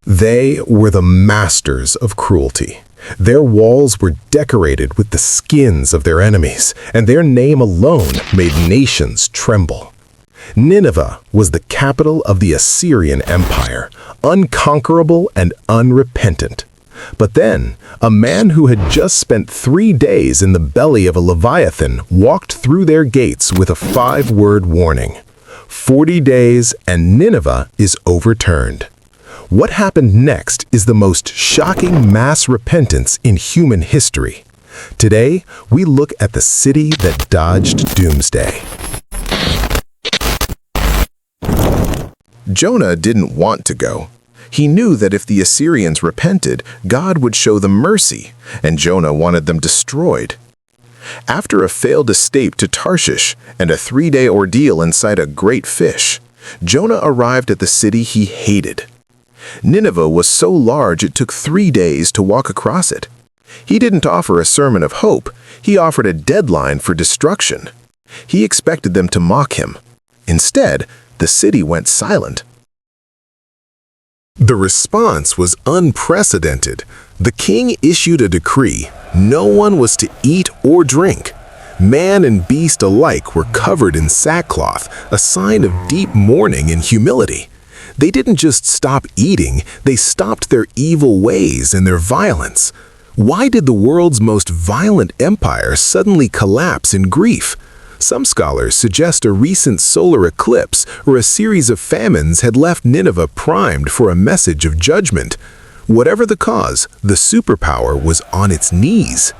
They were the masters of cruelty. Their walls were decorated with the skins of their enemies, and their name alone made nations tremble. Nineveh was the capital of the Assyrian Empire, unconquerable and unrepentant. But then, a man who had just spent 3 days in the belly of a leviathan walked through their gates with a 5-word warning. 40 days and Nineveh is overturned. What happened next is the most shocking mass repentance in human history. Today, we look at the city that dodged Doomsday. Jonah didn't want to go. He knew that if the Assyrians repented, God would show them mercy, and Jonah wanted them destroyed. After a failed escape to Tarshish and a 3-day ordeal inside a great fish, Jonah arrived at the city he hated. Nineveh was so large it took 3 days to walk across it. He didn't offer a sermon of hope, he offered a deadline for destruction. He expected them to mock him. Instead, the city went silent. The response was unprecedented. The king issued a decree. No one was to eat or drink. Man and beast alike were covered in sackcloth, a sign of deep mourning and humility. They didn't just stop eating, they stopped their evil ways and their violence. Why did the world's most violent empire suddenly collapse in grief? Some scholars suggest a recent solar eclipse or a series of famines had left Nineveh primed for a message of judgment. Whatever the cause, the superpower was on its knees.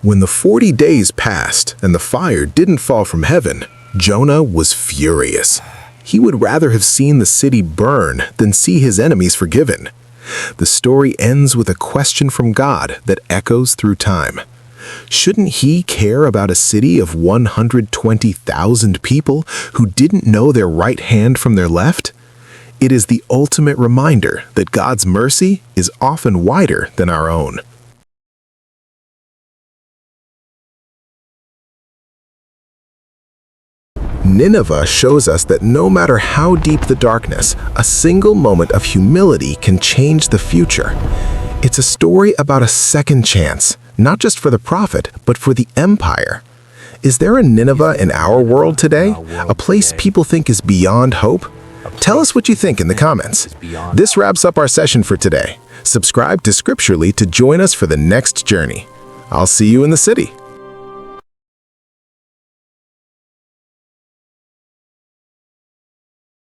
When the 40 days passed and the fire didn't fall from heaven, Jonah was furious. He would rather have seen the city burn than see his enemies forgiven. The story ends with a question from God that echoes through time. Shouldn't he care about a city of 120,000 people who didn't know their right hand from their left? It is the ultimate reminder that God's mercy is often wider than our own. Nineveh shows us that no matter how deep the darkness, a single moment of humility can change the future. It's a story about a second chance, not just for the prophet, but for the empire. Is there a Nineveh in our world today? A place people think is beyond hope? Tell us what you think in the comments. This wraps up our session for today. Subscribe to Scripturally to join us for the next journey. I'll see you in the city.